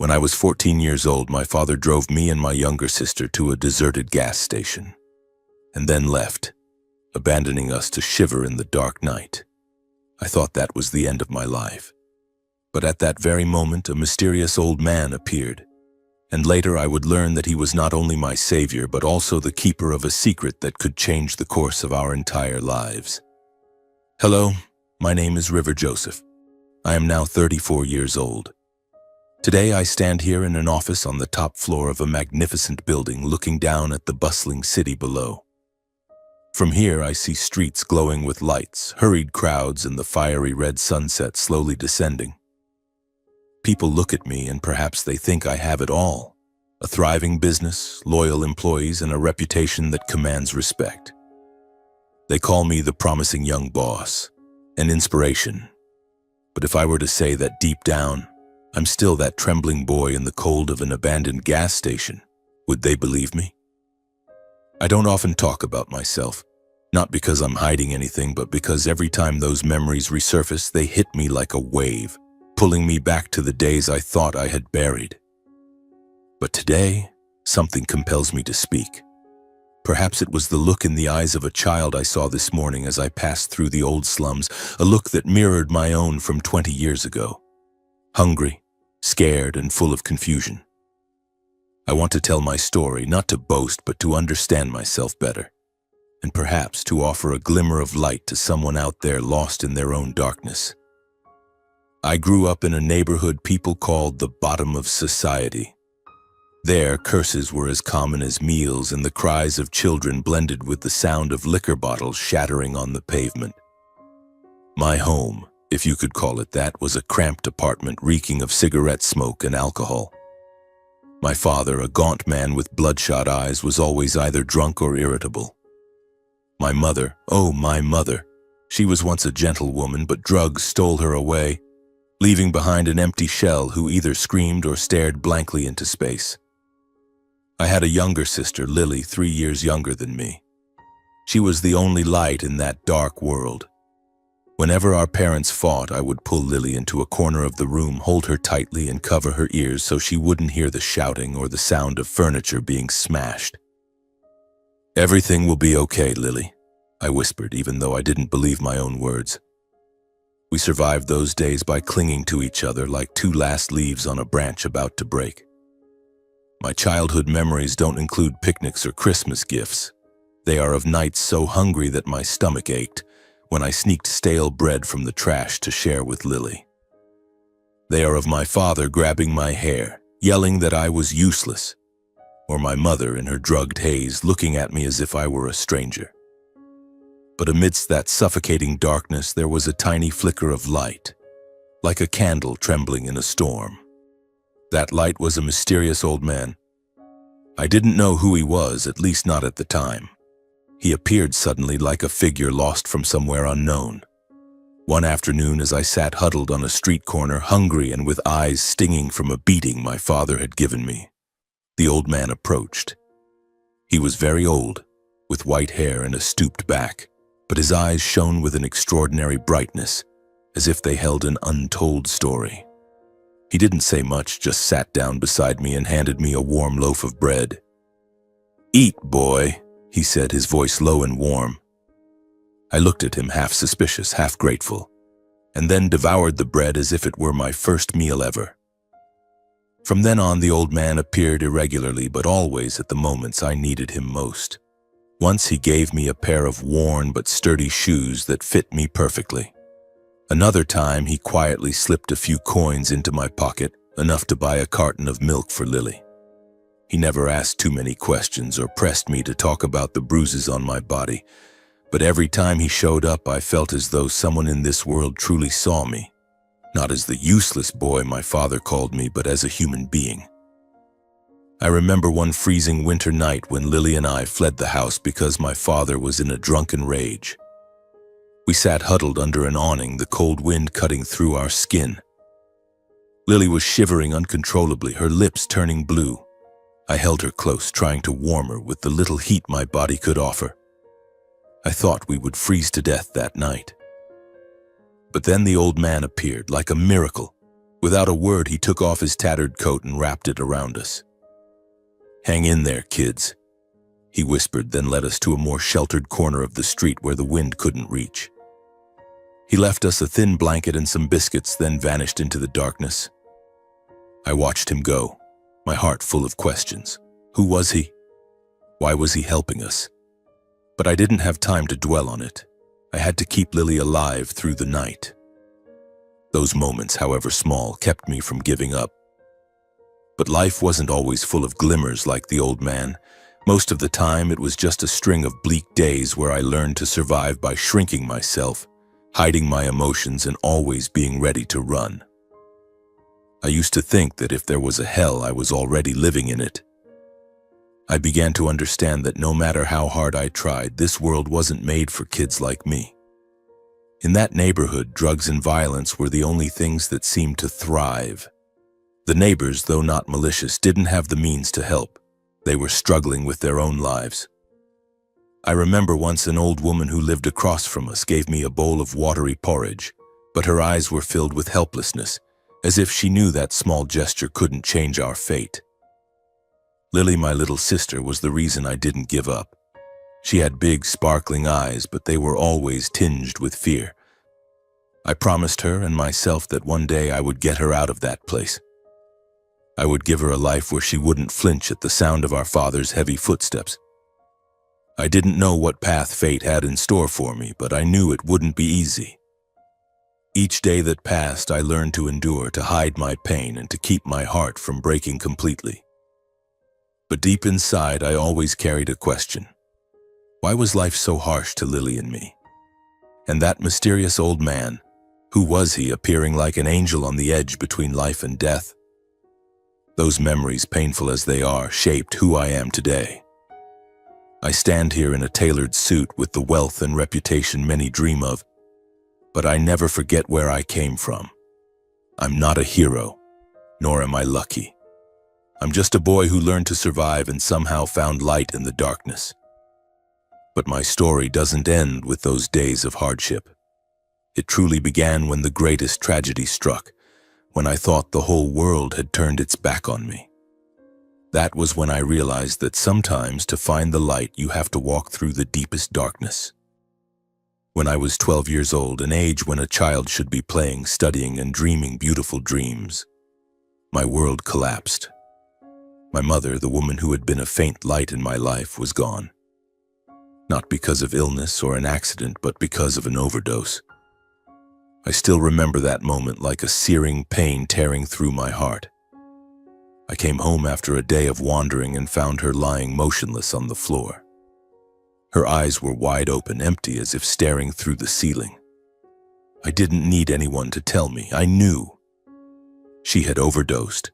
When I was 14 years old, my father drove me and my younger sister to a deserted gas station, and then left, abandoning us to shiver in the dark night. I thought that was the end of my life. But at that very moment, a mysterious old man appeared, and later I would learn that he was not only my savior, but also the keeper of a secret that could change the course of our entire lives. Hello, my name is River Joseph. I am now 34 years old. Today I stand here in an office on the top floor of a magnificent building looking down at the bustling city below. From here I see streets glowing with lights, hurried crowds, and the fiery red sunset slowly descending. People look at me and perhaps they think I have it all. A thriving business, loyal employees, and a reputation that commands respect. They call me the promising young boss, an inspiration. But if I were to say that deep down, I'm still that trembling boy in the cold of an abandoned gas station, would they believe me? I don't often talk about myself, not because I'm hiding anything, but because every time those memories resurface, they hit me like a wave, pulling me back to the days I thought I had buried. But today, something compels me to speak. Perhaps it was the look in the eyes of a child I saw this morning as I passed through the old slums, a look that mirrored my own from 20 years ago. Hungry, scared, and full of confusion. I want to tell my story, not to boast, but to understand myself better, and perhaps to offer a glimmer of light to someone out there lost in their own darkness. I grew up in a neighborhood people called the bottom of society. There, curses were as common as meals, and the cries of children blended with the sound of liquor bottles shattering on the pavement. My home, if you could call it that, was a cramped apartment reeking of cigarette smoke and alcohol. My father, a gaunt man with bloodshot eyes, was always either drunk or irritable. My mother, oh my mother, she was once a gentle woman, but drugs stole her away, leaving behind an empty shell who either screamed or stared blankly into space. I had a younger sister, Lily, 3 years younger than me. She was the only light in that dark world. Whenever our parents fought, I would pull Lily into a corner of the room, hold her tightly, and cover her ears so she wouldn't hear the shouting or the sound of furniture being smashed. "Everything will be okay, Lily," I whispered, even though I didn't believe my own words. We survived those days by clinging to each other like two last leaves on a branch about to break. My childhood memories don't include picnics or Christmas gifts. They are of nights so hungry that my stomach ached, when I sneaked stale bread from the trash to share with Lily. They are of my father grabbing my hair, yelling that I was useless, or my mother in her drugged haze looking at me as if I were a stranger. But amidst that suffocating darkness, there was a tiny flicker of light, like a candle trembling in a storm. That light was a mysterious old man. I didn't know who he was, at least not at the time. He appeared suddenly like a figure lost from somewhere unknown. One afternoon, as I sat huddled on a street corner, hungry and with eyes stinging from a beating my father had given me, the old man approached. He was very old, with white hair and a stooped back, but his eyes shone with an extraordinary brightness, as if they held an untold story. He didn't say much, just sat down beside me and handed me a warm loaf of bread. "Eat, boy," he said, his voice low and warm. I looked at him, half suspicious, half grateful, and then devoured the bread as if it were my first meal ever. From then on, the old man appeared irregularly, but always at the moments I needed him most. Once he gave me a pair of worn but sturdy shoes that fit me perfectly. Another time, he quietly slipped a few coins into my pocket, enough to buy a carton of milk for Lily. He never asked too many questions or pressed me to talk about the bruises on my body, but every time he showed up, I felt as though someone in this world truly saw me, not as the useless boy my father called me, but as a human being. I remember one freezing winter night when Lily and I fled the house because my father was in a drunken rage. We sat huddled under an awning, the cold wind cutting through our skin. Lily was shivering uncontrollably, her lips turning blue. I held her close, trying to warm her with the little heat my body could offer. I thought we would freeze to death that night. But then the old man appeared like a miracle, Without a word, he took off his tattered coat and wrapped it around us. "Hang in there, kids," he whispered, then led us to a more sheltered corner of the street where the wind couldn't reach. He left us a thin blanket and some biscuits, then vanished into the darkness. I watched him go, my heart full of questions. Who was he? Why was he helping us? But I didn't have time to dwell on it. I had to keep Lily alive through the night. Those moments, however small, kept me from giving up. But life wasn't always full of glimmers like the old man. Most of the time, it was just a string of bleak days where I learned to survive by shrinking myself, hiding my emotions, and always being ready to run. I used to think that if there was a hell, I was already living in it. I began to understand that no matter how hard I tried, this world wasn't made for kids like me. In that neighborhood, drugs and violence were the only things that seemed to thrive. The neighbors, though not malicious, didn't have the means to help. They were struggling with their own lives. I remember once an old woman who lived across from us gave me a bowl of watery porridge, but her eyes were filled with helplessness, as if she knew that small gesture couldn't change our fate. Lily, my little sister, was the reason I didn't give up. She had big, sparkling eyes, but they were always tinged with fear. I promised her and myself that one day I would get her out of that place. I would give her a life where she wouldn't flinch at the sound of our father's heavy footsteps. I didn't know what path fate had in store for me, but I knew it wouldn't be easy. Each day that passed, I learned to endure, to hide my pain, and to keep my heart from breaking completely. But deep inside, I always carried a question. Why was life so harsh to Lily and me? And that mysterious old man, who was he, appearing like an angel on the edge between life and death? Those memories, painful as they are, shaped who I am today. I stand here in a tailored suit with the wealth and reputation many dream of, but I never forget where I came from. I'm not a hero, nor am I lucky. I'm just a boy who learned to survive and somehow found light in the darkness. But my story doesn't end with those days of hardship. It truly began when the greatest tragedy struck, when I thought the whole world had turned its back on me. That was when I realized that sometimes to find the light, you have to walk through the deepest darkness. When I was 12 years old, an age when a child should be playing, studying, and dreaming beautiful dreams, my world collapsed. My mother, the woman who had been a faint light in my life, was gone. Not because of illness or an accident, but because of an overdose. I still remember that moment like a searing pain tearing through my heart. I came home after a day of wandering and found her lying motionless on the floor. Her eyes were wide open, empty, as if staring through the ceiling. I didn't need anyone to tell me. I knew. She had overdosed.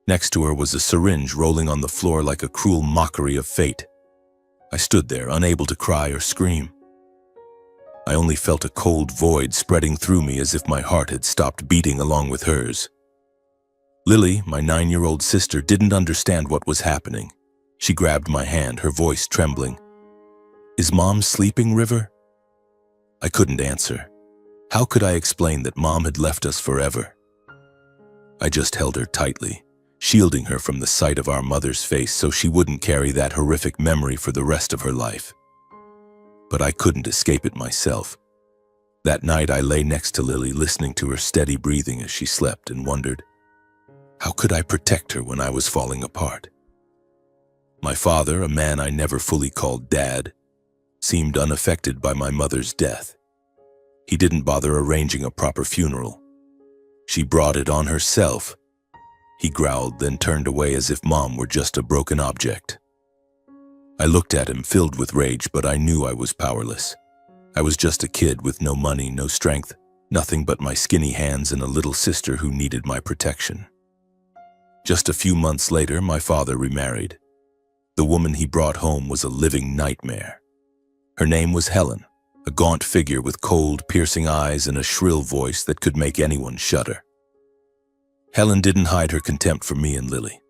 Next to her was a syringe rolling on the floor like a cruel mockery of fate. I stood there, unable to cry or scream. I only felt a cold void spreading through me, as if my heart had stopped beating along with hers. Lily, my 9-year-old sister, didn't understand what was happening. She grabbed my hand, her voice trembling. "Is Mom sleeping, River?" I couldn't answer. How could I explain that Mom had left us forever? I just held her tightly, shielding her from the sight of our mother's face so she wouldn't carry that horrific memory for the rest of her life. But I couldn't escape it myself. That night I lay next to Lily, listening to her steady breathing as she slept, and wondered, how could I protect her when I was falling apart? My father, a man I never fully called Dad, seemed unaffected by my mother's death. He didn't bother arranging a proper funeral. She brought it on herself. He growled, then turned away as if Mom were just a broken object. I looked at him, filled with rage, but I knew I was powerless. I was just a kid with no money, no strength, nothing but my skinny hands and a little sister who needed my protection. Just a few months later, my father remarried. The woman he brought home was a living nightmare. Her name was Helen, a gaunt figure with cold, piercing eyes and a shrill voice that could make anyone shudder. Helen didn't hide her contempt for me and Lily.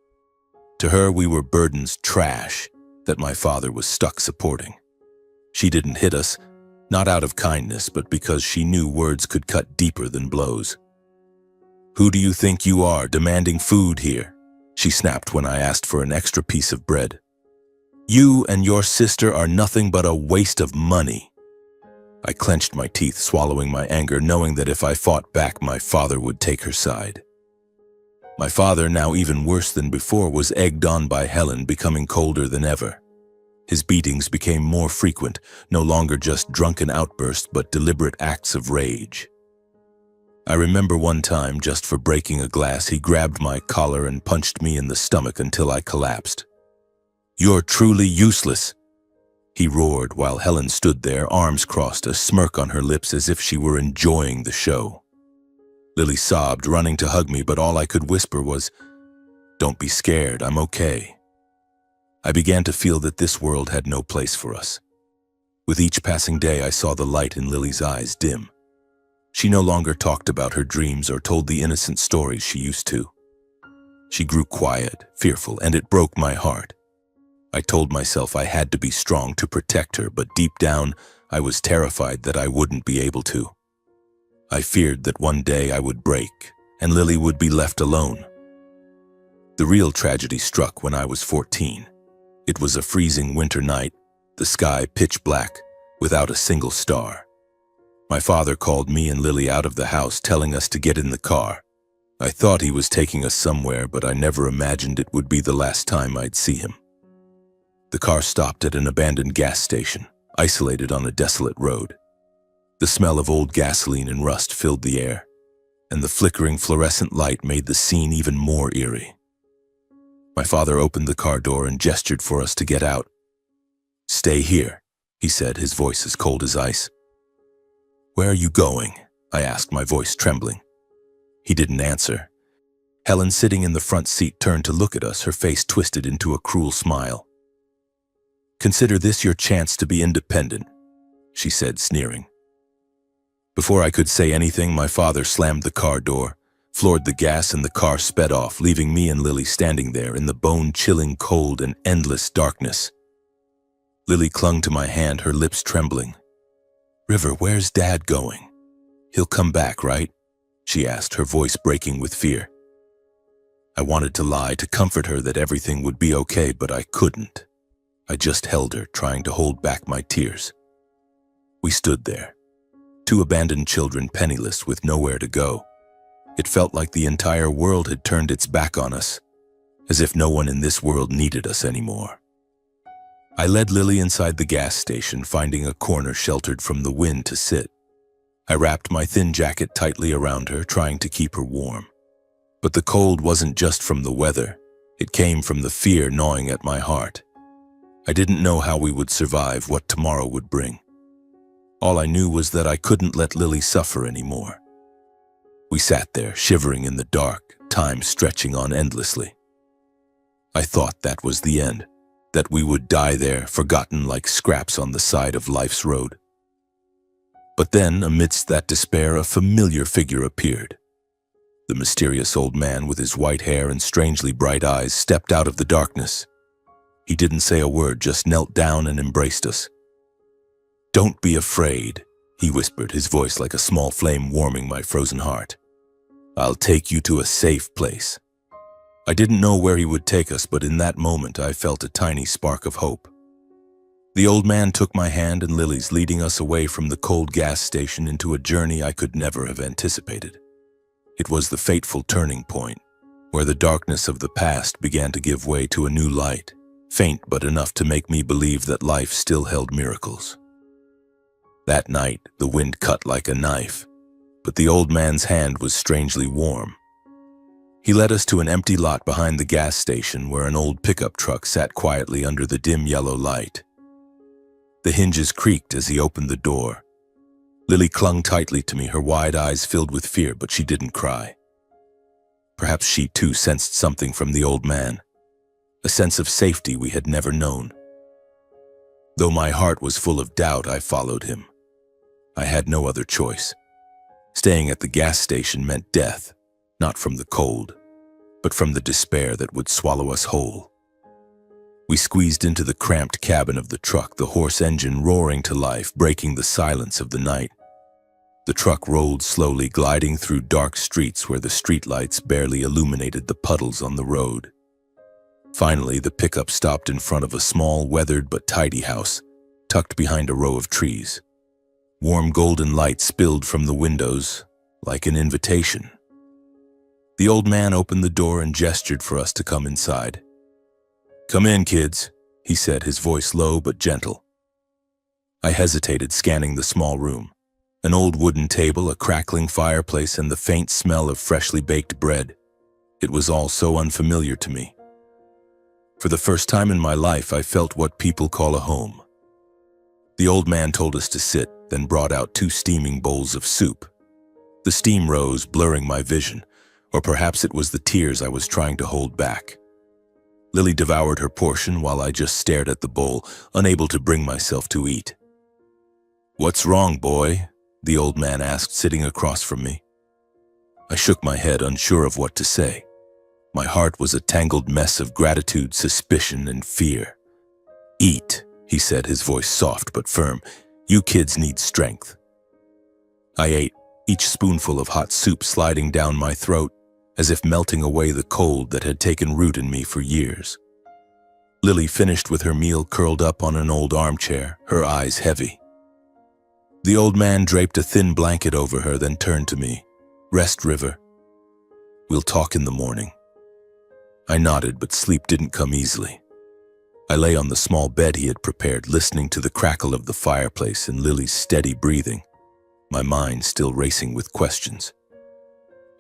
To her, we were burdens, trash, that my father was stuck supporting. She didn't hit us, not out of kindness, but because she knew words could cut deeper than blows. "Who do you think you are, demanding food here?" she snapped when I asked for an extra piece of bread. "You and your sister are nothing but a waste of money." I clenched my teeth, swallowing my anger, knowing that if I fought back, my father would take her side. My father, now even worse than before, was egged on by Helen, becoming colder than ever. His beatings became more frequent, no longer just drunken outbursts, but deliberate acts of rage. I remember one time, just for breaking a glass, he grabbed my collar and punched me in the stomach until I collapsed. "You're truly useless," he roared while Helen stood there, arms crossed, a smirk on her lips as if she were enjoying the show. Lily sobbed, running to hug me, but all I could whisper was, "Don't be scared, I'm okay." I began to feel that this world had no place for us. With each passing day, I saw the light in Lily's eyes dim. She no longer talked about her dreams or told the innocent stories she used to. She grew quiet, fearful, and it broke my heart. I told myself I had to be strong to protect her, but deep down, I was terrified that I wouldn't be able to. I feared that one day I would break, and Lily would be left alone. The real tragedy struck when I was 14. It was a freezing winter night, the sky pitch black, without a single star. My father called me and Lily out of the house, telling us to get in the car. I thought he was taking us somewhere, but I never imagined it would be the last time I'd see him. The car stopped at an abandoned gas station, isolated on a desolate road. The smell of old gasoline and rust filled the air, and the flickering fluorescent light made the scene even more eerie. My father opened the car door and gestured for us to get out. "Stay here," he said, his voice as cold as ice. "Where are you going?" I asked, my voice trembling. He didn't answer. Helen, sitting in the front seat, turned to look at us, her face twisted into a cruel smile. "Consider this your chance to be independent," she said, sneering. Before I could say anything, my father slammed the car door, floored the gas, and the car sped off, leaving me and Lily standing there in the bone-chilling cold and endless darkness. Lily clung to my hand, her lips trembling. "River, where's Dad going? He'll come back, right?" she asked, her voice breaking with fear. I wanted to lie, to comfort her that everything would be okay, but I couldn't. I just held her, trying to hold back my tears. We stood there, two abandoned children, penniless, with nowhere to go. It felt like the entire world had turned its back on us, as if no one in this world needed us anymore. I led Lily inside the gas station, finding a corner sheltered from the wind to sit. I wrapped my thin jacket tightly around her, trying to keep her warm. But the cold wasn't just from the weather. It came from the fear gnawing at my heart. I didn't know how we would survive, what tomorrow would bring. All I knew was that I couldn't let Lily suffer anymore. We sat there, shivering in the dark, time stretching on endlessly. I thought that was the end, that we would die there, forgotten like scraps on the side of life's road. But then, amidst that despair, a familiar figure appeared. The mysterious old man with his white hair and strangely bright eyes stepped out of the darkness. He didn't say a word, just knelt down and embraced us. "Don't be afraid," he whispered, his voice like a small flame warming my frozen heart. "I'll take you to a safe place." I didn't know where he would take us, but in that moment I felt a tiny spark of hope. The old man took my hand and Lily's, leading us away from the cold gas station into a journey I could never have anticipated. It was the fateful turning point, where the darkness of the past began to give way to a new light, faint but enough to make me believe that life still held miracles. That night, the wind cut like a knife, but the old man's hand was strangely warm. He led us to an empty lot behind the gas station where an old pickup truck sat quietly under the dim yellow light. The hinges creaked as he opened the door. Lily clung tightly to me, her wide eyes filled with fear, but she didn't cry. Perhaps she too sensed something from the old man, a sense of safety we had never known. Though my heart was full of doubt, I followed him. I had no other choice. Staying at the gas station meant death, not from the cold, but from the despair that would swallow us whole. We squeezed into the cramped cabin of the truck, the hoarse engine roaring to life, breaking the silence of the night. The truck rolled slowly, gliding through dark streets where the streetlights barely illuminated the puddles on the road. Finally, the pickup stopped in front of a small, weathered but tidy house, tucked behind a row of trees. Warm golden light spilled from the windows, like an invitation. The old man opened the door and gestured for us to come inside. "Come in, kids," he said, his voice low but gentle. I hesitated, scanning the small room. An old wooden table, a crackling fireplace, and the faint smell of freshly baked bread. It was all so unfamiliar to me. For the first time in my life, I felt what people call a home. The old man told us to sit, then brought out 2 steaming bowls of soup. The steam rose, blurring my vision, or perhaps it was the tears I was trying to hold back. Lily devoured her portion while I just stared at the bowl, unable to bring myself to eat. "What's wrong, boy?" the old man asked, sitting across from me. I shook my head, unsure of what to say. My heart was a tangled mess of gratitude, suspicion, and fear. "Eat," he said, his voice soft but firm. "You kids need strength." I ate, each spoonful of hot soup sliding down my throat, as if melting away the cold that had taken root in me for years. Lily finished with her meal, curled up on an old armchair, her eyes heavy. The old man draped a thin blanket over her, then turned to me. "Rest, River. We'll talk in the morning." I nodded, but sleep didn't come easily. I lay on the small bed he had prepared, listening to the crackle of the fireplace and Lily's steady breathing, my mind still racing with questions.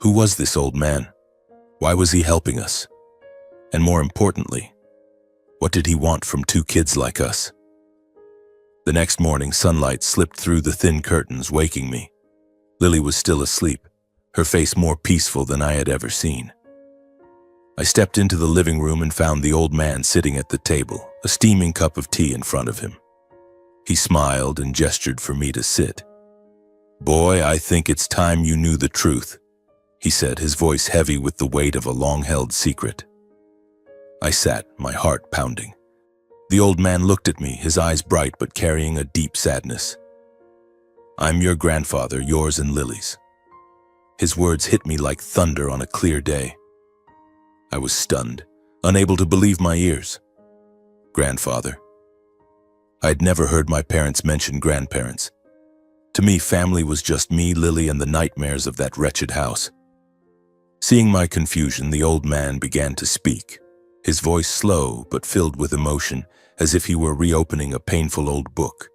Who was this old man? Why was he helping us? And more importantly, what did he want from 2 kids like us? The next morning, sunlight slipped through the thin curtains, waking me. Lily was still asleep, her face more peaceful than I had ever seen. I stepped into the living room and found the old man sitting at the table, a steaming cup of tea in front of him. He smiled and gestured for me to sit. "Boy, I think it's time you knew the truth," he said, his voice heavy with the weight of a long-held secret. I sat, my heart pounding. The old man looked at me, his eyes bright but carrying a deep sadness. "I'm your grandfather, yours and Lily's." His words hit me like thunder on a clear day. I was stunned, unable to believe my ears. Grandfather. I had never heard my parents mention grandparents. To me, family was just me, Lily, and the nightmares of that wretched house. Seeing my confusion, the old man began to speak, his voice slow but filled with emotion, as if he were reopening a painful old book.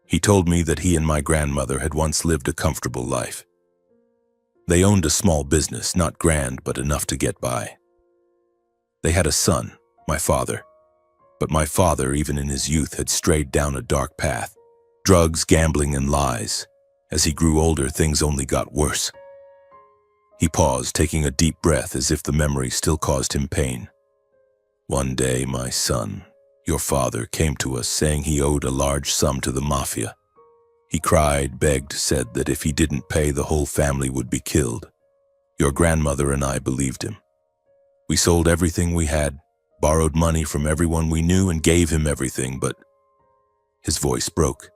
He told me that he and my grandmother had once lived a comfortable life. They owned a small business, not grand, but enough to get by. They had a son, my father. But my father, even in his youth, had strayed down a dark path. Drugs, gambling, and lies. As he grew older, things only got worse. He paused, taking a deep breath as if the memory still caused him pain. "One day, my son, your father, came to us saying he owed a large sum to the mafia. He cried, begged, said that if he didn't pay, the whole family would be killed. Your grandmother and I believed him. We sold everything we had, borrowed money from everyone we knew, and gave him everything, but..." His voice broke.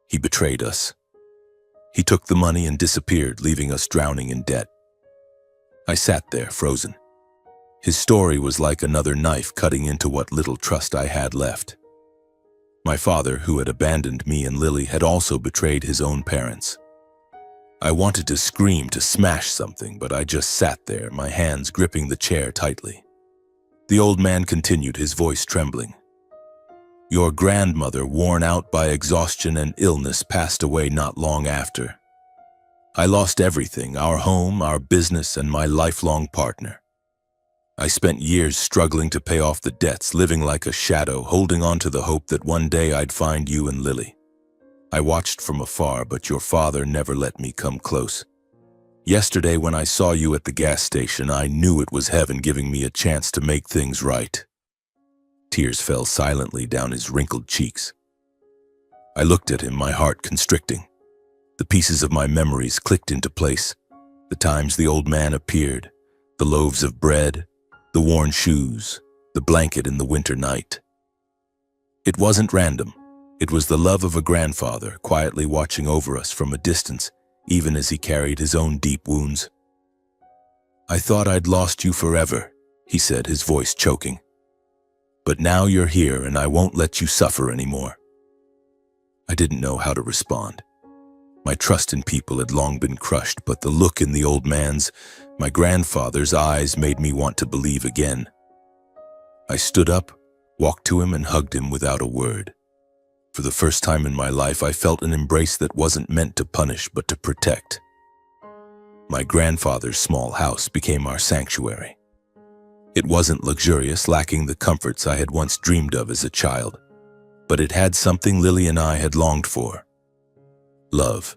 "He betrayed us. He took the money and disappeared, leaving us drowning in debt." I sat there, frozen. His story was like another knife cutting into what little trust I had left. My father, who had abandoned me and Lily, had also betrayed his own parents. I wanted to scream, to smash something, but I just sat there, my hands gripping the chair tightly. The old man continued, his voice trembling. "Your grandmother, worn out by exhaustion and illness, passed away not long after. I lost everything, our home, our business, and my lifelong partner. I spent years struggling to pay off the debts, living like a shadow, holding on to the hope that one day I'd find you and Lily. I watched from afar, but your father never let me come close. Yesterday, when I saw you at the gas station, I knew it was heaven giving me a chance to make things right." Tears fell silently down his wrinkled cheeks. I looked at him, my heart constricting. The pieces of my memories clicked into place. The times the old man appeared, the loaves of bread, the worn shoes, the blanket in the winter night. It wasn't random. It was the love of a grandfather quietly watching over us from a distance, even as he carried his own deep wounds. "I thought I'd lost you forever," he said, his voice choking. "But now you're here and I won't let you suffer anymore." I didn't know how to respond. My trust in people had long been crushed, but the look in the old man's, my grandfather's eyes made me want to believe again. I stood up, walked to him and hugged him without a word. For the first time in my life, I felt an embrace that wasn't meant to punish but to protect. My grandfather's small house became our sanctuary. It wasn't luxurious, lacking the comforts I had once dreamed of as a child, but it had something Lily and I had longed for: love.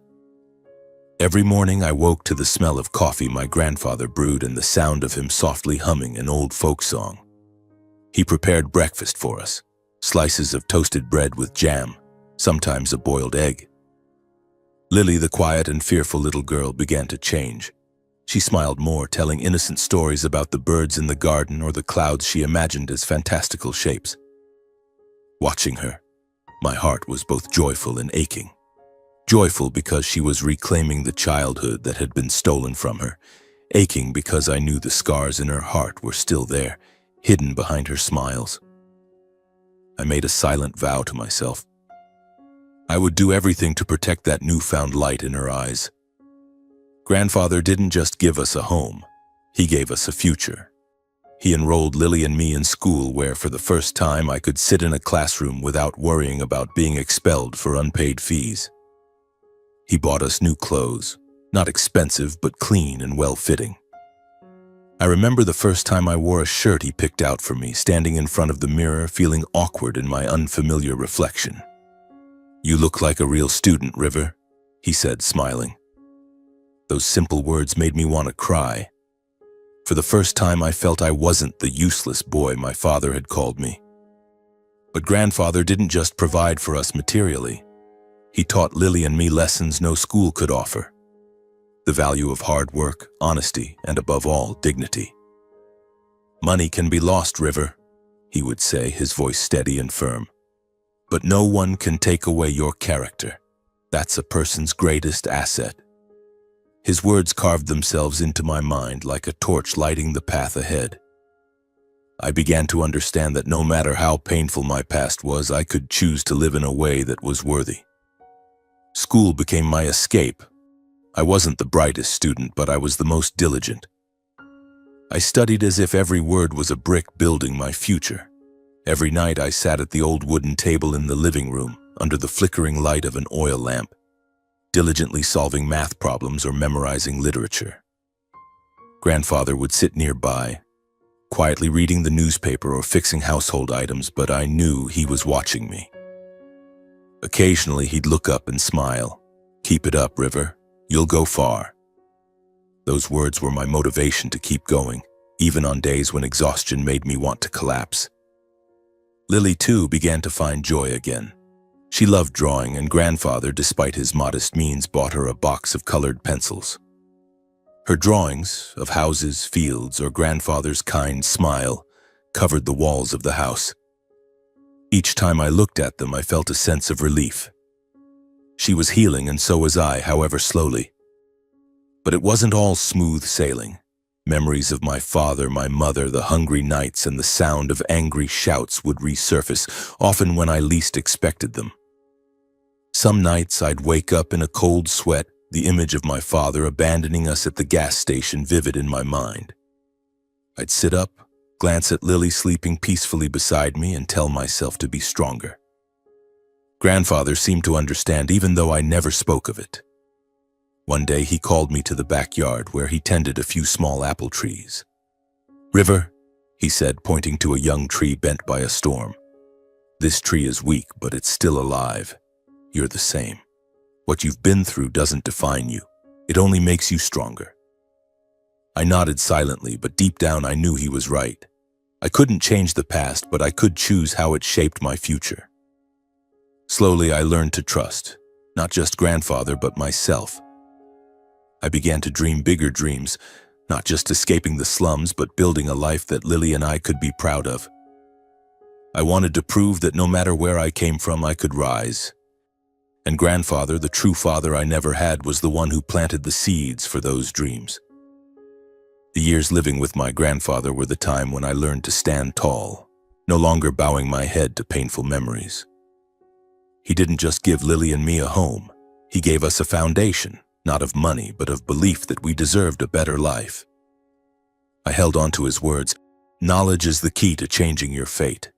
Every morning I woke to the smell of coffee my grandfather brewed and the sound of him softly humming an old folk song. He prepared breakfast for us, slices of toasted bread with jam, sometimes a boiled egg. Lily, the quiet and fearful little girl, began to change. She smiled more, telling innocent stories about the birds in the garden or the clouds she imagined as fantastical shapes. Watching her, my heart was both joyful and aching. Joyful because she was reclaiming the childhood that had been stolen from her, aching because I knew the scars in her heart were still there, hidden behind her smiles. I made a silent vow to myself. I would do everything to protect that newfound light in her eyes. Grandfather didn't just give us a home, he gave us a future. He enrolled Lily and me in school where, for the first time, I could sit in a classroom without worrying about being expelled for unpaid fees. He bought us new clothes, not expensive but clean and well-fitting. I remember the first time I wore a shirt he picked out for me, standing in front of the mirror, feeling awkward in my unfamiliar reflection. "You look like a real student, River," he said, smiling. Those simple words made me want to cry. For the first time, I felt I wasn't the useless boy my father had called me. But grandfather didn't just provide for us materially. He taught Lily and me lessons no school could offer: the value of hard work, honesty, and above all, dignity. "Money can be lost, River," he would say, his voice steady and firm. "But no one can take away your character. That's a person's greatest asset." His words carved themselves into my mind like a torch lighting the path ahead. I began to understand that no matter how painful my past was, I could choose to live in a way that was worthy. School became my escape. I wasn't the brightest student, but I was the most diligent. I studied as if every word was a brick building my future. Every night I sat at the old wooden table in the living room, under the flickering light of an oil lamp, diligently solving math problems or memorizing literature. Grandfather would sit nearby, quietly reading the newspaper or fixing household items, but I knew he was watching me. Occasionally he'd look up and smile. "Keep it up, River. You'll go far." Those words were my motivation to keep going, even on days when exhaustion made me want to collapse. Lily, too, began to find joy again. She loved drawing, and grandfather, despite his modest means, bought her a box of colored pencils. Her drawings of houses, fields, or grandfather's kind smile covered the walls of the house. Each time I looked at them, I felt a sense of relief. She was healing, and so was I, however slowly. But it wasn't all smooth sailing. Memories of my father, my mother, the hungry nights, and the sound of angry shouts would resurface, often when I least expected them. Some nights I'd wake up in a cold sweat, the image of my father abandoning us at the gas station vivid in my mind. I'd sit up, glance at Lily sleeping peacefully beside me, and tell myself to be stronger. Grandfather seemed to understand, even though I never spoke of it. One day he called me to the backyard where he tended a few small apple trees. "River," he said, pointing to a young tree bent by a storm. "This tree is weak, but it's still alive. You're the same. What you've been through doesn't define you. It only makes you stronger." I nodded silently, but deep down I knew he was right. I couldn't change the past, but I could choose how it shaped my future. Slowly I learned to trust, not just grandfather, but myself. I began to dream bigger dreams, not just escaping the slums, but building a life that Lily and I could be proud of. I wanted to prove that no matter where I came from, I could rise. And grandfather, the true father I never had, was the one who planted the seeds for those dreams. The years living with my grandfather were the time when I learned to stand tall, no longer bowing my head to painful memories. He didn't just give Lily and me a home. He gave us a foundation, not of money, but of belief that we deserved a better life. I held on to his words, "Knowledge is the key to changing your fate."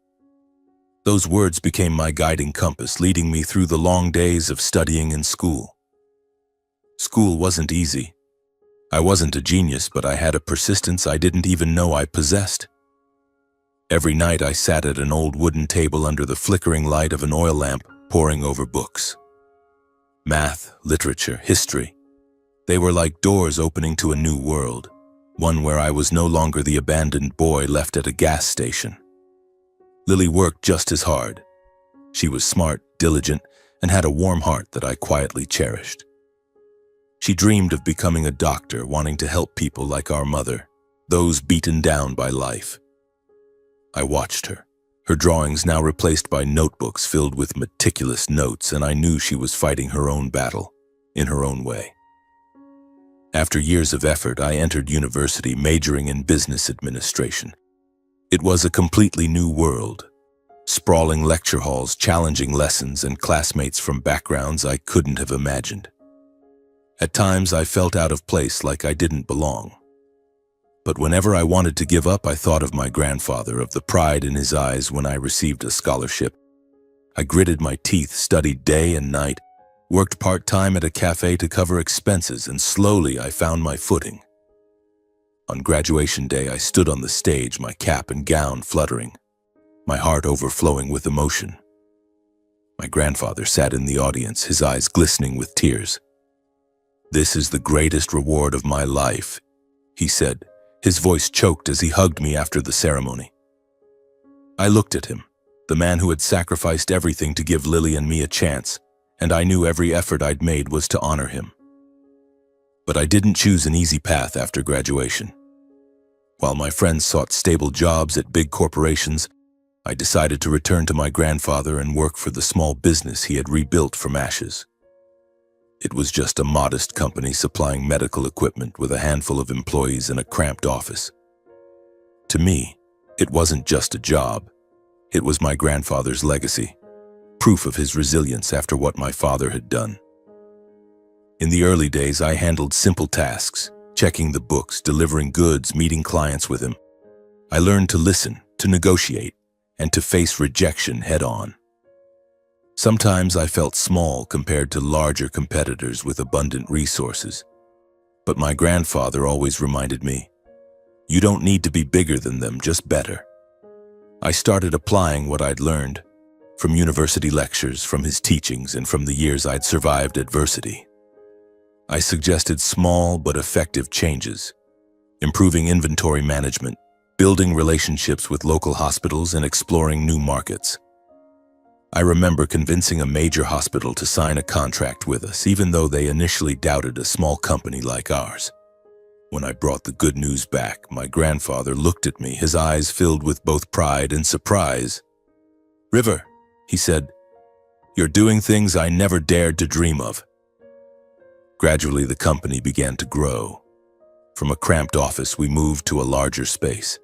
Those words became my guiding compass, leading me through the long days of studying in school. School wasn't easy. I wasn't a genius, but I had a persistence I didn't even know I possessed. Every night I sat at an old wooden table under the flickering light of an oil lamp, poring over books. Math, literature, history. They were like doors opening to a new world, one where I was no longer the abandoned boy left at a gas station. Lily worked just as hard. She was smart, diligent, and had a warm heart that I quietly cherished. She dreamed of becoming a doctor, wanting to help people like our mother, those beaten down by life. I watched her drawings now replaced by notebooks filled with meticulous notes, and I knew she was fighting her own battle, in her own way. After years of effort, I entered university, majoring in business administration. It was a completely new world. Sprawling lecture halls, challenging lessons, and classmates from backgrounds I couldn't have imagined. At times, I felt out of place, like I didn't belong. But whenever I wanted to give up, I thought of my grandfather, of the pride in his eyes when I received a scholarship. I gritted my teeth, studied day and night, worked part-time at a cafe to cover expenses, and slowly I found my footing. On graduation day, I stood on the stage, my cap and gown fluttering, my heart overflowing with emotion. My grandfather sat in the audience, his eyes glistening with tears. "This is the greatest reward of my life," he said, his voice choked as he hugged me after the ceremony. I looked at him, the man who had sacrificed everything to give Lily and me a chance, and I knew every effort I'd made was to honor him. But I didn't choose an easy path after graduation. While my friends sought stable jobs at big corporations, I decided to return to my grandfather and work for the small business he had rebuilt from ashes. It was just a modest company supplying medical equipment with a handful of employees in a cramped office. To me, it wasn't just a job. It was my grandfather's legacy, proof of his resilience after what my father had done. In the early days, I handled simple tasks, checking the books, delivering goods, meeting clients with him. I learned to listen, to negotiate, and to face rejection head-on. Sometimes I felt small compared to larger competitors with abundant resources. But my grandfather always reminded me, "You don't need to be bigger than them, just better." I started applying what I'd learned, from university lectures, from his teachings, and from the years I'd survived adversity. I suggested small but effective changes, improving inventory management, building relationships with local hospitals, and exploring new markets. I remember convincing a major hospital to sign a contract with us, even though they initially doubted a small company like ours. When I brought the good news back, my grandfather looked at me, his eyes filled with both pride and surprise. "River," he said, "you're doing things I never dared to dream of." Gradually, the company began to grow. From a cramped office, we moved to a larger space.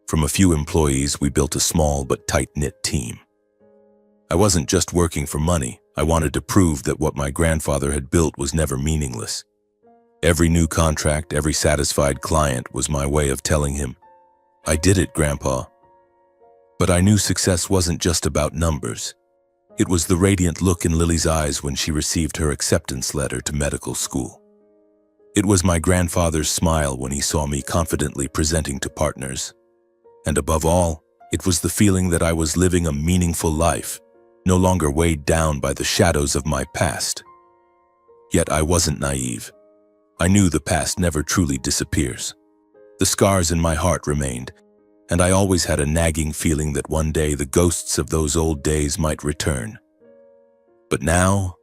From a few employees, we built a small but tight-knit team. I wasn't just working for money. I wanted to prove that what my grandfather had built was never meaningless. Every new contract, every satisfied client was my way of telling him, "I did it, Grandpa." But I knew success wasn't just about numbers. It was the radiant look in Lily's eyes when she received her acceptance letter to medical school. It was my grandfather's smile when he saw me confidently presenting to partners. And above all, it was the feeling that I was living a meaningful life, no longer weighed down by the shadows of my past. Yet I wasn't naive. I knew the past never truly disappears. The scars in my heart remained, and I always had a nagging feeling that one day the ghosts of those old days might return. But now,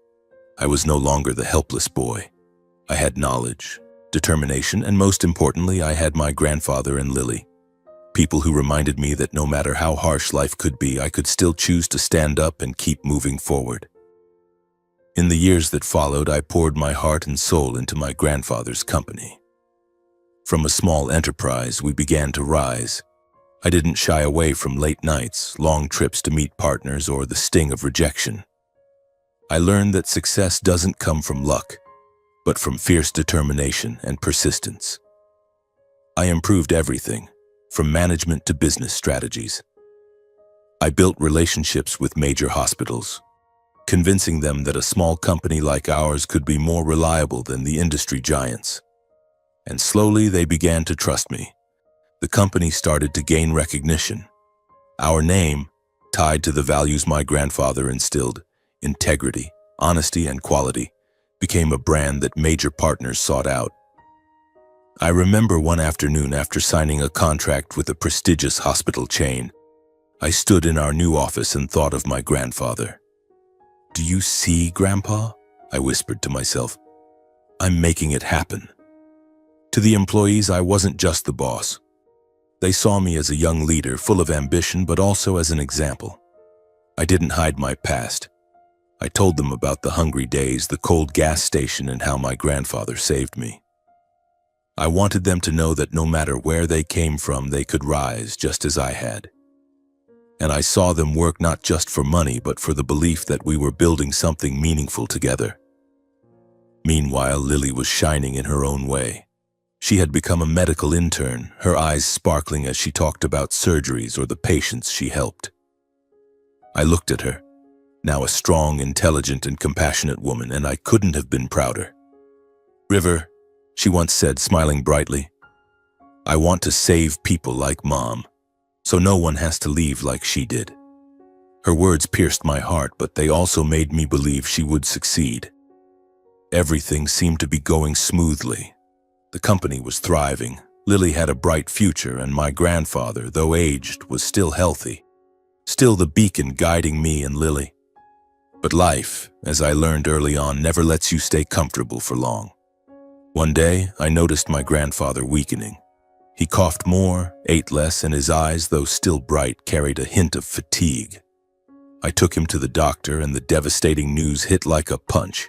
I was no longer the helpless boy. I had knowledge, determination, and most importantly, I had my grandfather and Lily. People who reminded me that no matter how harsh life could be, I could still choose to stand up and keep moving forward. In the years that followed, I poured my heart and soul into my grandfather's company. From a small enterprise, we began to rise. I didn't shy away from late nights, long trips to meet partners, or the sting of rejection. I learned that success doesn't come from luck, but from fierce determination and persistence. I improved everything, from management to business strategies. I built relationships with major hospitals, convincing them that a small company like ours could be more reliable than the industry giants. And slowly they began to trust me. The company started to gain recognition. Our name, tied to the values my grandfather instilled, integrity, honesty, and quality, became a brand that major partners sought out. I remember one afternoon after signing a contract with a prestigious hospital chain, I stood in our new office and thought of my grandfather. "Do you see, Grandpa?" I whispered to myself. "I'm making it happen." To the employees, I wasn't just the boss. They saw me as a young leader, full of ambition, but also as an example. I didn't hide my past. I told them about the hungry days, the cold gas station, and how my grandfather saved me. I wanted them to know that no matter where they came from, they could rise just as I had. And I saw them work not just for money, but for the belief that we were building something meaningful together. Meanwhile, Lily was shining in her own way. She had become a medical intern, her eyes sparkling as she talked about surgeries or the patients she helped. I looked at her, now a strong, intelligent, and compassionate woman, and I couldn't have been prouder. "River," she once said, smiling brightly, "I want to save people like Mom, so no one has to leave like she did." Her words pierced my heart, but they also made me believe she would succeed. Everything seemed to be going smoothly. The company was thriving, Lily had a bright future, and my grandfather, though aged, was still healthy, still the beacon guiding me and Lily. But life, as I learned early on, never lets you stay comfortable for long. One day, I noticed my grandfather weakening. He coughed more, ate less, and his eyes, though still bright, carried a hint of fatigue. I took him to the doctor, and the devastating news hit like a punch.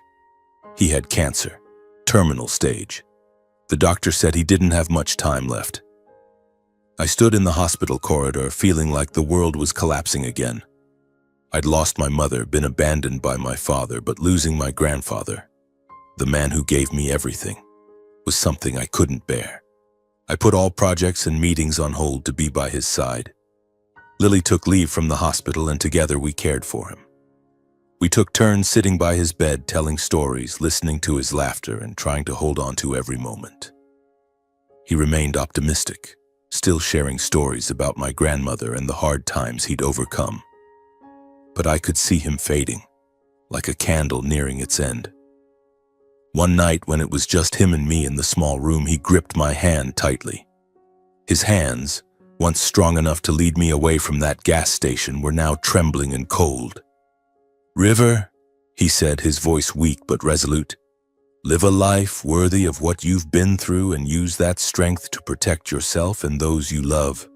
He had cancer, terminal stage. The doctor said he didn't have much time left. I stood in the hospital corridor, feeling like the world was collapsing again. I'd lost my mother, been abandoned by my father, but losing my grandfather, the man who gave me everything, was something I couldn't bear. I put all projects and meetings on hold to be by his side. Lily took leave from the hospital, and together we cared for him. We took turns sitting by his bed, telling stories, listening to his laughter, and trying to hold on to every moment. He remained optimistic, still sharing stories about my grandmother and the hard times he'd overcome. But I could see him fading, like a candle nearing its end. One night, when it was just him and me in the small room, he gripped my hand tightly. His hands, once strong enough to lead me away from that gas station, were now trembling and cold. "River," he said, his voice weak but resolute, "live a life worthy of what you've been through and use that strength to protect yourself and those you love."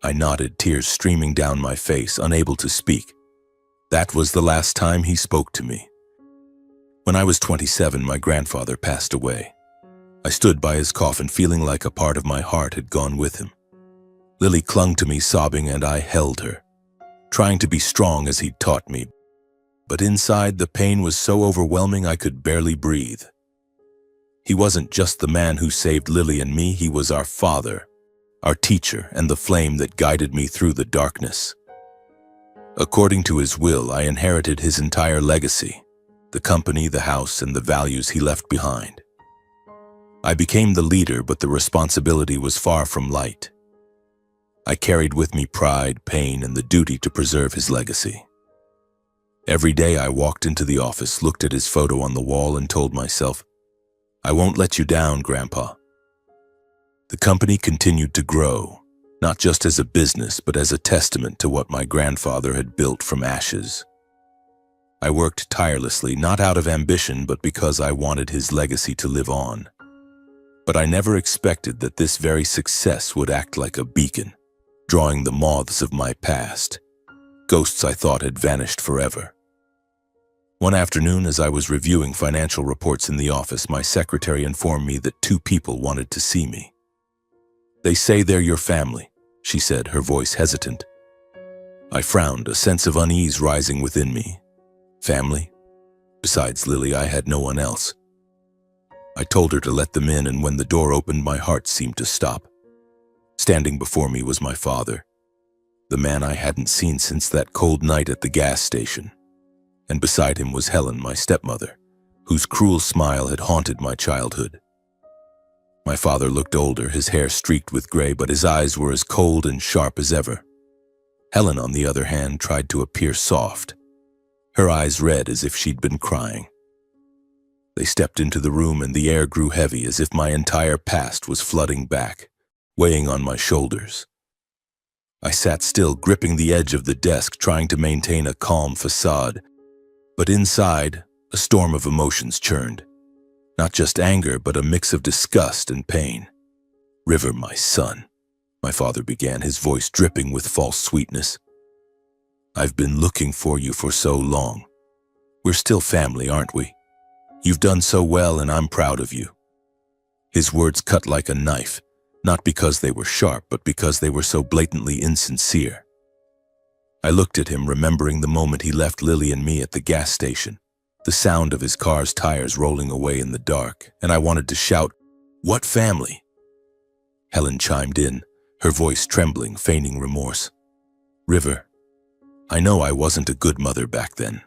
I nodded, tears streaming down my face, unable to speak. That was the last time he spoke to me. When I was 27, my grandfather passed away. I stood by his coffin, feeling like a part of my heart had gone with him. Lily clung to me, sobbing, and I held her, trying to be strong as he'd taught me. But inside, the pain was so overwhelming I could barely breathe. He wasn't just the man who saved Lily and me, he was our father, our teacher, and the flame that guided me through the darkness. According to his will, I inherited his entire legacy, the company, the house, and the values he left behind. I became the leader, but the responsibility was far from light. I carried with me pride, pain, and the duty to preserve his legacy. Every day I walked into the office, looked at his photo on the wall, and told myself, "I won't let you down, Grandpa." The company continued to grow, not just as a business, but as a testament to what my grandfather had built from ashes. I worked tirelessly, not out of ambition, but because I wanted his legacy to live on. But I never expected that this very success would act like a beacon. drawing the moths of my past, ghosts I thought had vanished forever. One afternoon, as I was reviewing financial reports in the office, my secretary informed me that 2 people wanted to see me. "They say they're your family," she said, her voice hesitant. I frowned, a sense of unease rising within me. Family? Besides Lily, I had no one else. I told her to let them in, and when the door opened, my heart seemed to stop. Standing before me was my father, the man I hadn't seen since that cold night at the gas station. And beside him was Helen, my stepmother, whose cruel smile had haunted my childhood. My father looked older, his hair streaked with gray, but his eyes were as cold and sharp as ever. Helen, on the other hand, tried to appear soft, her eyes red as if she'd been crying. They stepped into the room, and the air grew heavy, as if my entire past was flooding back, weighing on my shoulders. I sat still, gripping the edge of the desk, trying to maintain a calm facade. But inside, a storm of emotions churned. Not just anger, but a mix of disgust and pain. "River, my son," my father began, his voice dripping with false sweetness. "I've been looking for you for so long. We're still family, aren't we? You've done so well, and I'm proud of you." His words cut like a knife, not because they were sharp, but because they were so blatantly insincere. I looked at him, remembering the moment he left Lily and me at the gas station, the sound of his car's tires rolling away in the dark, and I wanted to shout, "What family?" Helen chimed in, her voice trembling, feigning remorse. "River, I know I wasn't a good mother back then,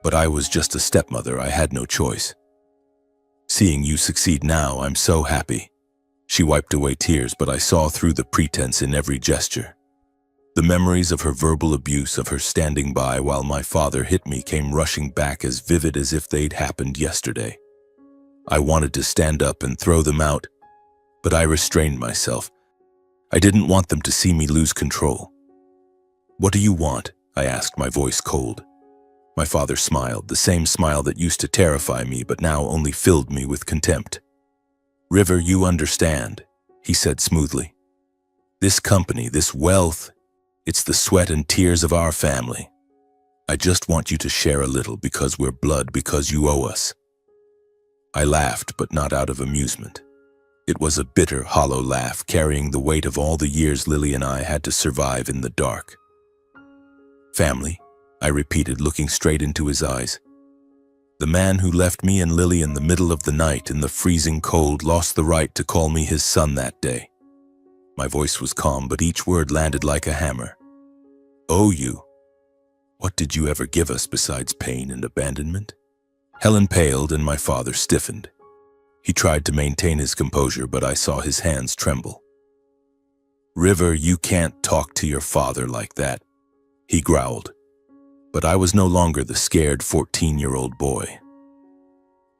but I was just a stepmother. I had no choice. Seeing you succeed now, I'm so happy." She wiped away tears, but I saw through the pretense in every gesture. The memories of her verbal abuse, of her standing by while my father hit me, came rushing back, as vivid as if they'd happened yesterday. I wanted to stand up and throw them out, but I restrained myself. I didn't want them to see me lose control. "What do you want?" I asked, my voice cold. My father smiled, the same smile that used to terrify me but now only filled me with contempt. "River, you understand," he said smoothly. "This company, this wealth, it's the sweat and tears of our family. I just want you to share a little, because we're blood, because you owe us." I laughed, but not out of amusement. It was a bitter, hollow laugh, carrying the weight of all the years Lily and I had to survive in the dark. "Family," I repeated, looking straight into his eyes. "The man who left me and Lily in the middle of the night in the freezing cold lost the right to call me his son that day." My voice was calm, but each word landed like a hammer. "Owe you? What did you ever give us besides pain and abandonment?" Helen paled and my father stiffened. He tried to maintain his composure, but I saw his hands tremble. "River, you can't talk to your father like that," he growled. But I was no longer the scared 14-year-old boy.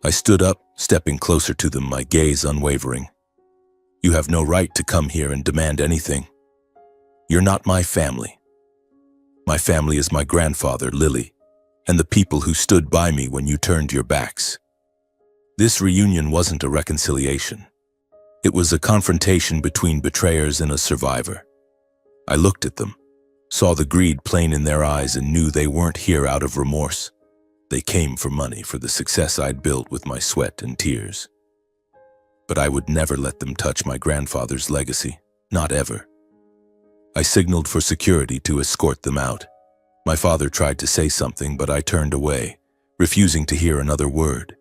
I stood up, stepping closer to them, my gaze unwavering. "You have no right to come here and demand anything. You're not my family. My family is my grandfather, Lily, and the people who stood by me when you turned your backs." This reunion wasn't a reconciliation. It was a confrontation between betrayers and a survivor. I looked at them, saw the greed plain in their eyes, and knew they weren't here out of remorse. They came for money, for the success I'd built with my sweat and tears. But I would never let them touch my grandfather's legacy, not ever. I signaled for security to escort them out. My father tried to say something, but I turned away, refusing to hear another word.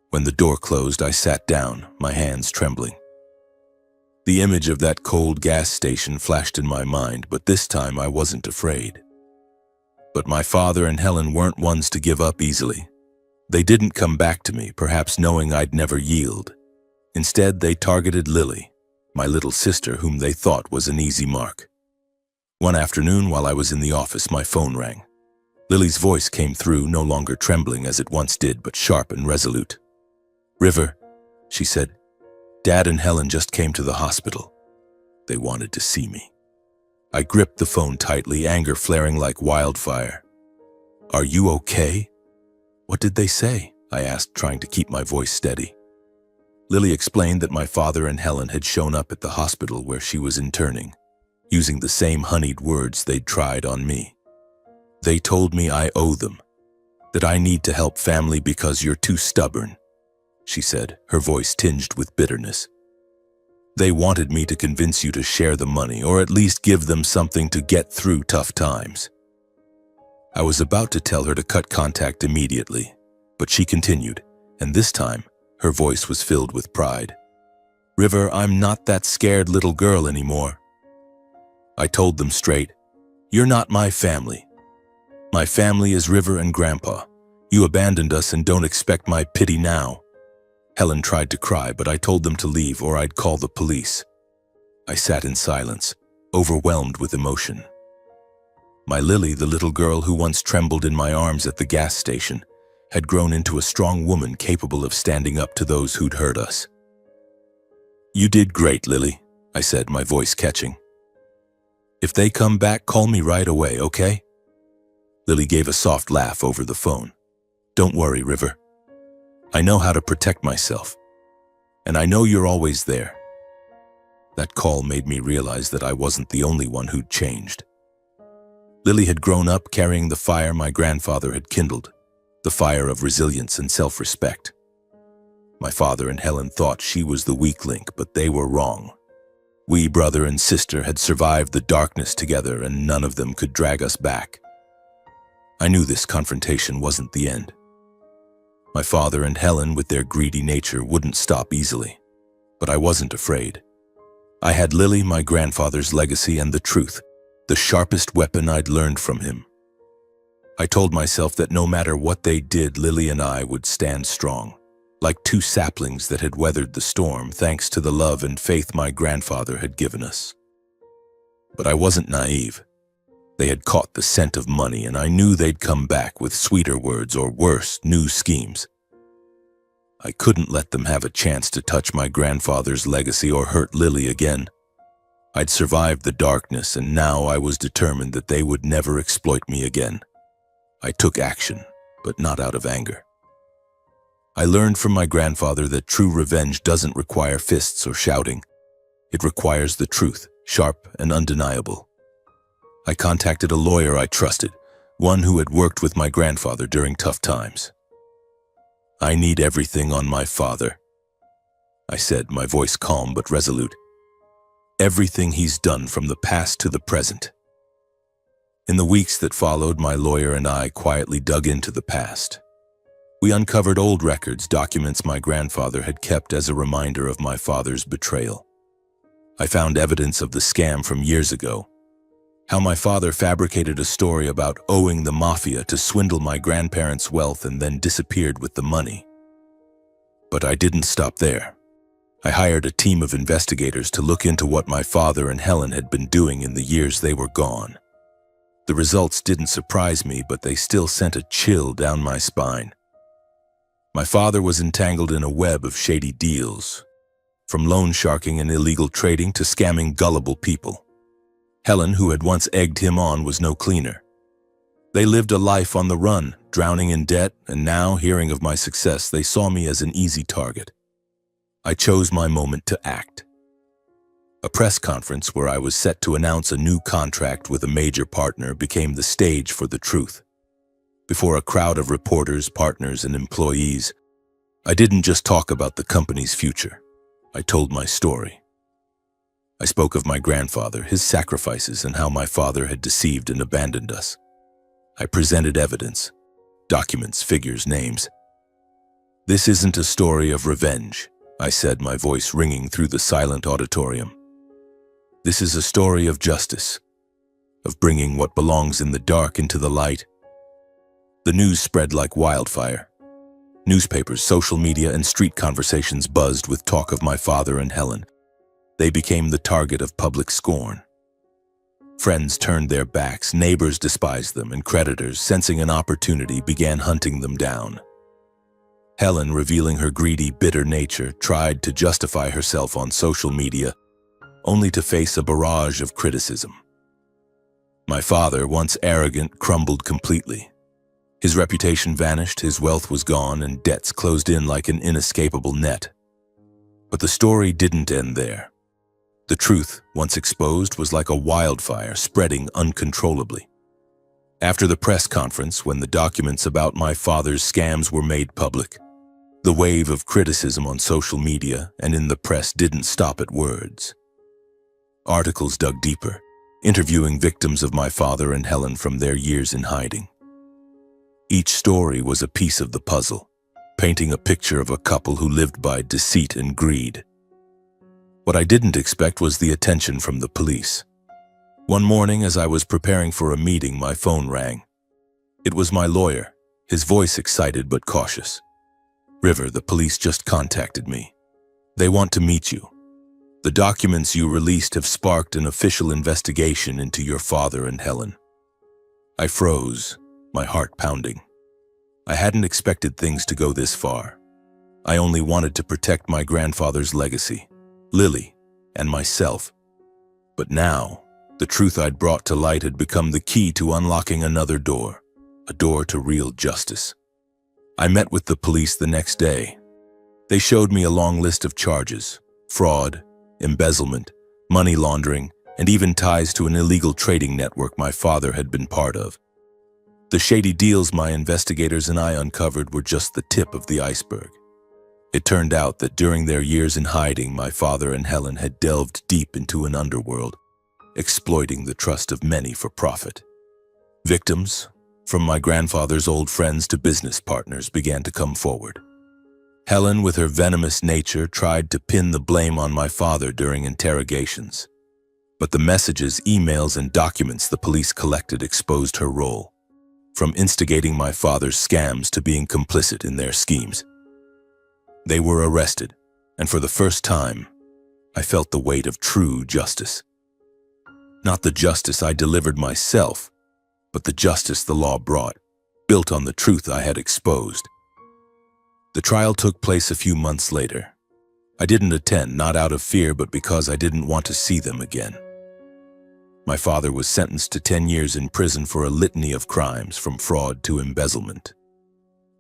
When the door closed, I sat down, my hands trembling. The image of that cold gas station flashed in my mind, but this time I wasn't afraid. But my father and Helen weren't ones to give up easily. They didn't come back to me, perhaps knowing I'd never yield. Instead, they targeted Lily, my little sister, whom they thought was an easy mark. One afternoon, while I was in the office, my phone rang. Lily's voice came through, no longer trembling as it once did, but sharp and resolute. "River," she said, "Dad and Helen just came to the hospital. They wanted to see me." I gripped the phone tightly, anger flaring like wildfire. "Are you okay?" "What did they say?" I asked, trying to keep my voice steady. Lily explained that my father and Helen had shown up at the hospital where she was interning. using the same honeyed words they'd tried on me. They told me I owe them, that I need to help family because you're too stubborn, she said, her voice tinged with bitterness. They wanted me to convince you to share the money, or at least give them something to get through tough times. I was about to tell her to cut contact immediately, but she continued, and this time, her voice was filled with pride. River, I'm not that scared little girl anymore. I told them straight, you're not my family. My family is River and Grandpa. You abandoned us and don't expect my pity now. Helen tried to cry, but I told them to leave or I'd call the police. I sat in silence, overwhelmed with emotion. My Lily, the little girl who once trembled in my arms at the gas station, had grown into a strong woman capable of standing up to those who'd hurt us. You did great, Lily, I said, my voice catching. If they come back, call me right away, okay? Lily gave a soft laugh over the phone. Don't worry, River. I know how to protect myself, and I know you're always there. That call made me realize that I wasn't the only one who'd changed. Lily had grown up carrying the fire my grandfather had kindled, the fire of resilience and self-respect. My father and Helen thought she was the weak link, but they were wrong. We, brother and sister, had survived the darkness together, and none of them could drag us back. I knew this confrontation wasn't the end. My father and Helen, with their greedy nature, wouldn't stop easily. But I wasn't afraid. I had Lily, my grandfather's legacy, and the truth, the sharpest weapon I'd learned from him. I told myself that no matter what they did, Lily and I would stand strong, like two saplings that had weathered the storm thanks to the love and faith my grandfather had given us. But I wasn't naive. They had caught the scent of money, and I knew they'd come back with sweeter words or worse, new schemes. I couldn't let them have a chance to touch my grandfather's legacy or hurt Lily again. I'd survived the darkness, and now I was determined that they would never exploit me again. I took action, but not out of anger. I learned from my grandfather that true revenge doesn't require fists or shouting. It requires the truth, sharp and undeniable. I contacted a lawyer I trusted, one who had worked with my grandfather during tough times. I need everything on my father, I said, my voice calm but resolute. Everything he's done from the past to the present. In the weeks that followed, my lawyer and I quietly dug into the past. We uncovered old records, documents my grandfather had kept as a reminder of my father's betrayal. I found evidence of the scam from years ago, how my father fabricated a story about owing the mafia to swindle my grandparents' wealth and then disappeared with the money. But I didn't stop there. I hired a team of investigators to look into what my father and Helen had been doing in the years they were gone. The results didn't surprise me, but they still sent a chill down my spine. My father was entangled in a web of shady deals, from loan sharking and illegal trading to scamming gullible people. Helen, who had once egged him on, was no cleaner. They lived a life on the run, drowning in debt, and now, hearing of my success, they saw me as an easy target. I chose my moment to act. A press conference where I was set to announce a new contract with a major partner became the stage for the truth. Before a crowd of reporters, partners, and employees, I didn't just talk about the company's future. I told my story. I spoke of my grandfather, his sacrifices, and how my father had deceived and abandoned us. I presented evidence, documents, figures, names. This isn't a story of revenge, I said, my voice ringing through the silent auditorium. This is a story of justice, of bringing what belongs in the dark into the light. The news spread like wildfire. Newspapers, social media, and street conversations buzzed with talk of my father and Helen. They became the target of public scorn. Friends turned their backs, neighbors despised them, and creditors, sensing an opportunity, began hunting them down. Helen, revealing her greedy, bitter nature, tried to justify herself on social media, only to face a barrage of criticism. My father, once arrogant, crumbled completely. His reputation vanished, his wealth was gone, and debts closed in like an inescapable net. But the story didn't end there. The truth, once exposed, was like a wildfire spreading uncontrollably. After the press conference, when the documents about my father's scams were made public, the wave of criticism on social media and in the press didn't stop at words. Articles dug deeper, interviewing victims of my father and Helen from their years in hiding. Each story was a piece of the puzzle, painting a picture of a couple who lived by deceit and greed. What I didn't expect was the attention from the police. One morning, as I was preparing for a meeting, my phone rang. It was my lawyer, his voice excited but cautious. "River, the police just contacted me. They want to meet you. The documents you released have sparked an official investigation into your father and Helen." I froze, my heart pounding. I hadn't expected things to go this far. I only wanted to protect my grandfather's legacy, Lily, and myself. But now, the truth I'd brought to light had become the key to unlocking another door, a door to real justice. I met with the police the next day. They showed me a long list of charges: fraud, embezzlement, money laundering, and even ties to an illegal trading network my father had been part of. The shady deals my investigators and I uncovered were just the tip of the iceberg. It turned out that during their years in hiding, my father and Helen had delved deep into an underworld, exploiting the trust of many for profit. Victims, from my grandfather's old friends to business partners, began to come forward. Helen, with her venomous nature, tried to pin the blame on my father during interrogations. But the messages, emails, and documents the police collected exposed her role, from instigating my father's scams to being complicit in their schemes. They were arrested, and for the first time, I felt the weight of true justice. Not the justice I delivered myself, but the justice the law brought, built on the truth I had exposed. The trial took place a few months later. I didn't attend, not out of fear, but because I didn't want to see them again. My father was sentenced to 10 years in prison for a litany of crimes, from fraud to embezzlement.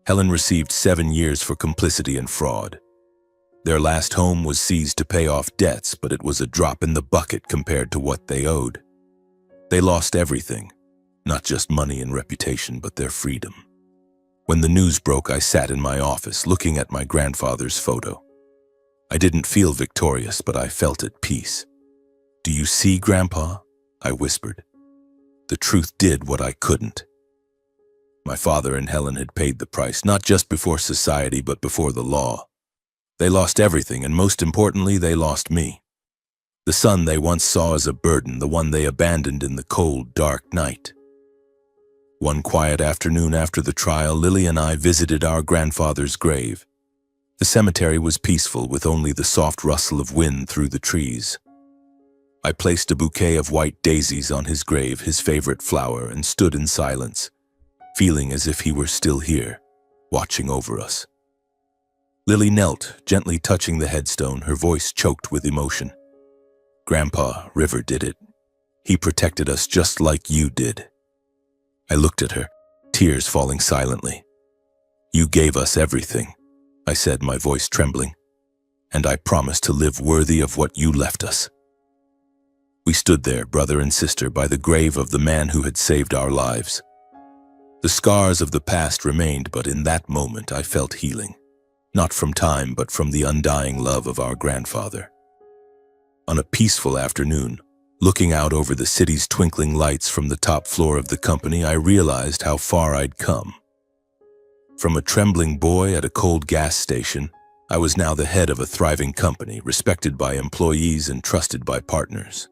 Helen received 7 years for complicity and fraud. Their last home was seized to pay off debts, but it was a drop in the bucket compared to what they owed. They lost everything, not just money and reputation, but their freedom. When the news broke, I sat in my office looking at my grandfather's photo. I didn't feel victorious, but I felt at peace. "Do you see, Grandpa?" I whispered. The truth did what I couldn't. My father and Helen had paid the price, not just before society, but before the law. They lost everything, and most importantly, they lost me. The son they once saw as a burden, the one they abandoned in the cold, dark night. One quiet afternoon after the trial, Lily and I visited our grandfather's grave. The cemetery was peaceful, with only the soft rustle of wind through the trees. I placed a bouquet of white daisies on his grave, his favorite flower, and stood in silence, feeling as if he were still here, watching over us. Lily knelt, gently touching the headstone, her voice choked with emotion. "Grandpa, River did it. He protected us just like you did." I looked at her, tears falling silently. "You gave us everything," I said, my voice trembling, "and I promise to live worthy of what you left us." We stood there, brother and sister, by the grave of the man who had saved our lives. The scars of the past remained, but in that moment I felt healing, not from time, but from the undying love of our grandfather. On a peaceful afternoon, looking out over the city's twinkling lights from the top floor of the company, I realized how far I'd come. From a trembling boy at a cold gas station, I was now the head of a thriving company, respected by employees and trusted by partners.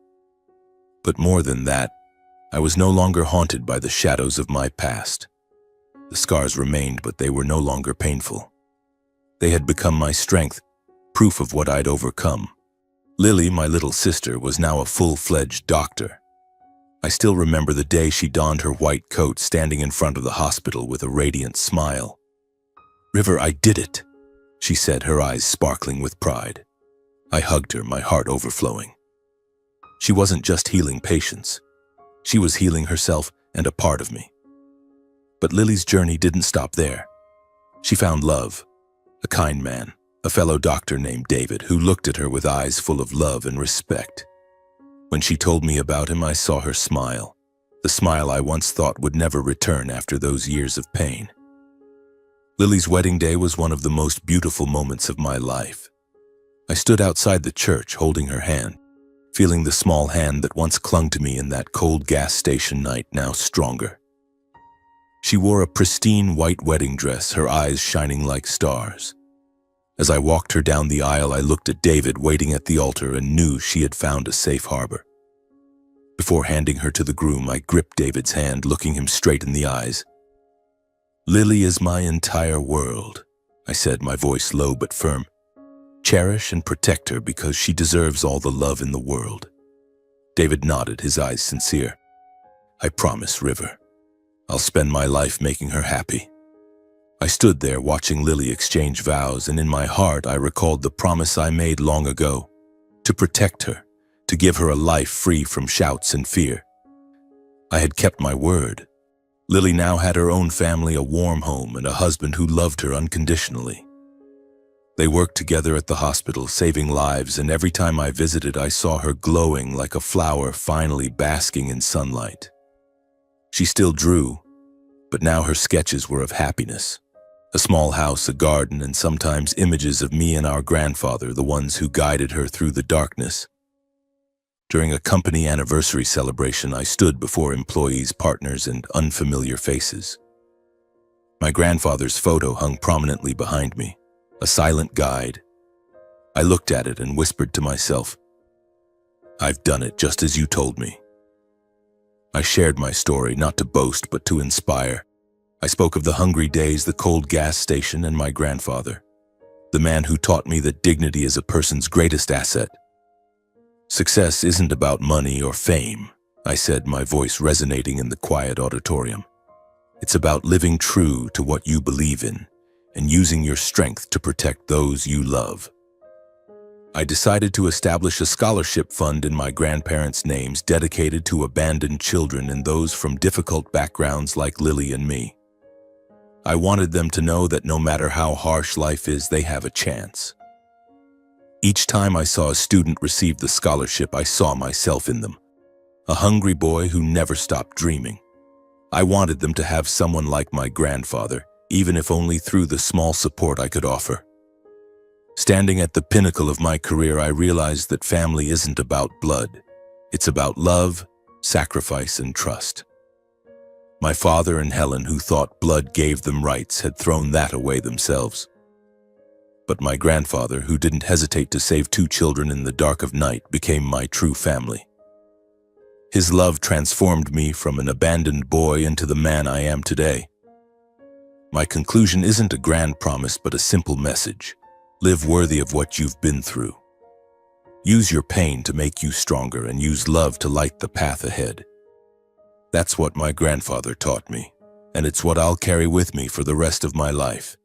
But more than that, I was no longer haunted by the shadows of my past. The scars remained, but they were no longer painful. They had become my strength, proof of what I'd overcome. Lily, my little sister, was now a full-fledged doctor. I still remember the day she donned her white coat, standing in front of the hospital with a radiant smile. "River, I did it," she said, her eyes sparkling with pride. I hugged her, my heart overflowing. She wasn't just healing patients. She was healing herself and a part of me. But Lily's journey didn't stop there. She found love, a kind man, a fellow doctor named David, who looked at her with eyes full of love and respect. When she told me about him, I saw her smile, the smile I once thought would never return after those years of pain. Lily's wedding day was one of the most beautiful moments of my life. I stood outside the church holding her hand, feeling the small hand that once clung to me in that cold gas station night now stronger. She wore a pristine white wedding dress, her eyes shining like stars. As I walked her down the aisle, I looked at David waiting at the altar and knew she had found a safe harbor. Before handing her to the groom, I gripped David's hand, looking him straight in the eyes. "Lily is my entire world," I said, my voice low but firm. "Cherish and protect her because she deserves all the love in the world." David nodded, his eyes sincere. "I promise, River. I'll spend my life making her happy." I stood there watching Lily exchange vows, and in my heart I recalled the promise I made long ago, to protect her, to give her a life free from shouts and fear. I had kept my word. Lily now had her own family, a warm home, and a husband who loved her unconditionally. They worked together at the hospital, saving lives, and every time I visited, I saw her glowing like a flower finally basking in sunlight. She still drew, but now her sketches were of happiness. A small house, a garden, and sometimes images of me and our grandfather, the ones who guided her through the darkness. During a company anniversary celebration, I stood before employees, partners, and unfamiliar faces. My grandfather's photo hung prominently behind me, a silent guide. I looked at it and whispered to myself, "I've done it just as you told me." I shared my story, not to boast, but to inspire. I spoke of the hungry days, the cold gas station, and my grandfather, the man who taught me that dignity is a person's greatest asset. "Success isn't about money or fame," I said, my voice resonating in the quiet auditorium. "It's about living true to what you believe in and using your strength to protect those you love." I decided to establish a scholarship fund in my grandparents' names dedicated to abandoned children and those from difficult backgrounds like Lily and me. I wanted them to know that no matter how harsh life is, they have a chance. Each time I saw a student receive the scholarship, I saw myself in them, a hungry boy who never stopped dreaming. I wanted them to have someone like my grandfather, even if only through the small support I could offer. Standing at the pinnacle of my career, I realized that family isn't about blood. It's about love, sacrifice, and trust. My father and Helen, who thought blood gave them rights, had thrown that away themselves. But my grandfather, who didn't hesitate to save 2 children in the dark of night, became my true family. His love transformed me from an abandoned boy into the man I am today. My conclusion isn't a grand promise, but a simple message. Live worthy of what you've been through. Use your pain to make you stronger, and use love to light the path ahead. That's what my grandfather taught me, and it's what I'll carry with me for the rest of my life.